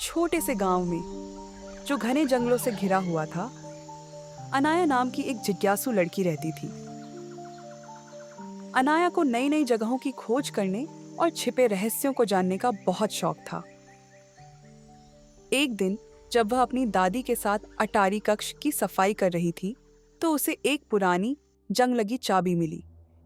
छोटे से गांव में, जो घने जंगलों से घिरा हुआ था, अनाया नाम की एक जिज्ञासु लड़की रहती थी। अनाया को नई नई जगहों की खोज करने और छिपे रहस्यों को जानने का बहुत शौक था। एक दिन जब वह अपनी दादी के साथ अटारी कक्ष की सफाई कर रही थी, तो उसे एक पुरानी जंग लगी चाबी मिली।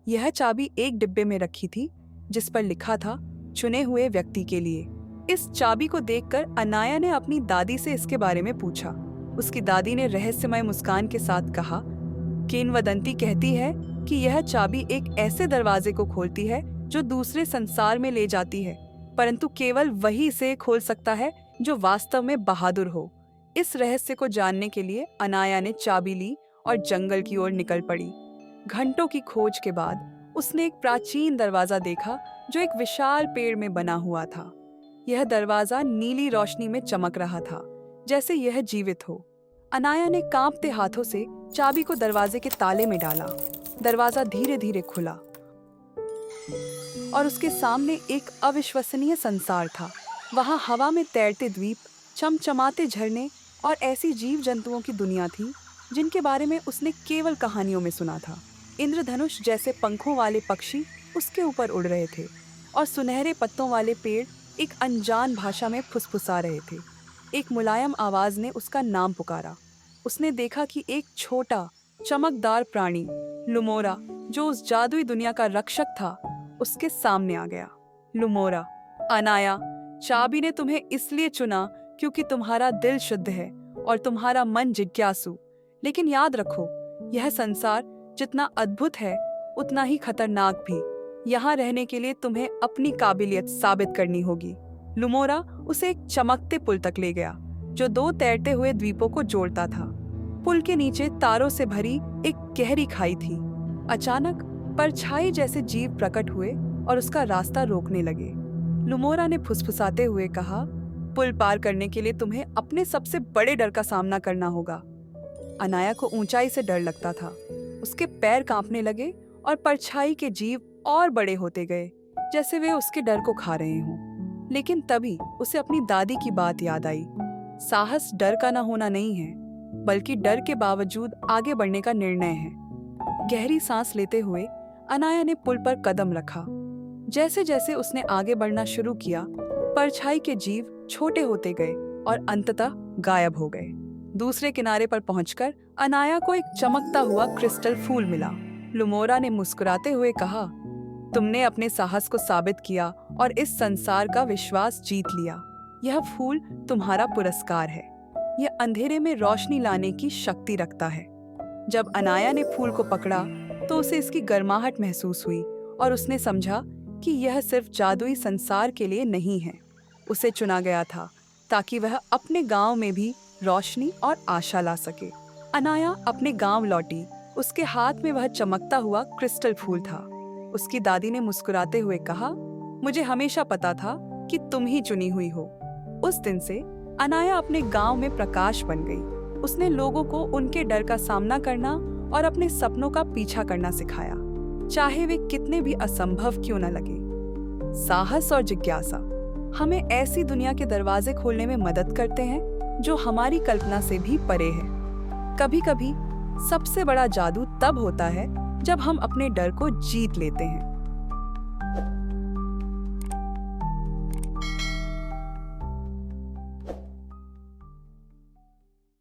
यह चाबी एक डिब्बे में रखी थी, जिस पर लिखा था, चुने हुए व्यक्ति के लिए। इस चाबी को देखकर अनाया ने अपनी दादी से इसके बारे में पूछा। उसकी दादी ने रहस्यमय मुस्कान के साथ कहा, किंवदंती कहती है कि यह चाबी एक ऐसे दरवाजे को खोलती है जो दूसरे संसार में ले जाती है, परंतु केवल वही इसे खोल सकता है जो वास्तव में बहादुर हो। इस रहस्य को जानने के लिए अनाया ने चाबी ली और जंगल की ओर निकल पड़ी। घंटों की खोज के बाद उसने एक प्राचीन दरवाजा देखा जो एक विशाल पेड़ में बना हुआ था। यह दरवाजा नीली रोशनी में चमक रहा था, जैसे यह जीवित हो। अनाया ने कांपते हाथों से चाबी को दरवाजे के ताले में डाला। दरवाजा धीरे धीरे खुला और उसके सामने एक अविश्वसनीय संसार था। वहां हवा में तैरते द्वीप, चमचमाते झरने और ऐसी जीव जंतुओं की दुनिया थी जिनके बारे में उसने केवल कहानियों में सुना था। इंद्रधनुष जैसे पंखों वाले पक्षी उसके ऊपर उड़ रहे थे और सुनहरे पत्तों वाले पेड़ एक अनजान भाषा में फुसफुसा रहे थे। एक मुलायम आवाज ने उसका नाम पुकारा। उसने देखा कि एक छोटा चमकदार प्राणी, लुमोरा, जो उस जादुई दुनिया का रक्षक था, उसके सामने आ गया। लुमोरा, अनाया, चाबी ने तुम्हें इसलिए चुना क्योंकि तुम्हारा दिल शुद्ध है और तुम्हारा मन जिज्ञासु। लेकिन याद रखो, यह संसार जितना अद्भुत है उतना ही खतरनाक भी। यहाँ रहने के लिए तुम्हें अपनी काबिलियत साबित करनी होगी। लुमोरा उसे एक चमकते पुल तक ले गया जो दो तैरते हुए द्वीपों को जोड़ता था। पुल के नीचे तारों से भरी एक गहरी खाई थी। अचानक परछाई जैसे जीव प्रकट हुए और उसका रास्ता रोकने लगे। लुमोरा ने फुसफुसाते हुए कहा, पुल पार करने के लिए तुम्हें अपने सबसे बड़े डर का सामना करना होगा। अनाया को ऊंचाई से डर लगता था। उसके पैर कांपने लगे और परछाई के जीव और बड़े होते गए, जैसे वे उसके डर को खा रहे हों। लेकिन तभी उसे अपनी दादी की बात याद आई। साहस डर का न होना नहीं है, बल्कि डर के बावजूद आगे बढ़ने का निर्णय है। गहरी सांस लेते हुए अनाया ने पुल पर कदम रखा। जैसे जैसे उसने आगे बढ़ना शुरू किया, परछाई के जीव छोटे होते गए और अंततः गायब हो गए। दूसरे किनारे पर पहुंचकर अनाया को एक चमकता हुआ क्रिस्टल फूल मिला। लुमोरा ने मुस्कुराते हुए कहा, तुमने अपने साहस को साबित किया और इस संसार का विश्वास जीत लिया। यह फूल तुम्हारा पुरस्कार है। यह अंधेरे में रोशनी लाने की शक्ति रखता है। जब अनाया ने फूल को पकड़ा तो उसे इसकी गर्माहट महसूस हुई और उसने समझा कि यह सिर्फ जादुई संसार के लिए नहीं है। उसे चुना गया था ताकि वह अपने गांव में भी रोशनी और आशा ला सके। अनाया अपने गांव लौटी। उसके हाथ में वह चमकता हुआ क्रिस्टल फूल था। उसकी दादी ने मुस्कुराते हुए कहा, मुझे हमेशा पता था कि तुम ही चुनी हुई हो। उस दिन से अनाया अपने गांव में प्रकाश बन गई। उसने लोगों को उनके डर का सामना करना और अपने सपनों का पीछा करना सिखाया, चाहे वे कितने भी असंभव क्यों न लगे। साहस और जिज्ञासा हमें ऐसी दुनिया के दरवाजे खोलने में मदद करते हैं जो हमारी कल्पना से भी परे है। कभी कभी सबसे बड़ा जादू तब होता है जब हम अपने डर को जीत लेते हैं।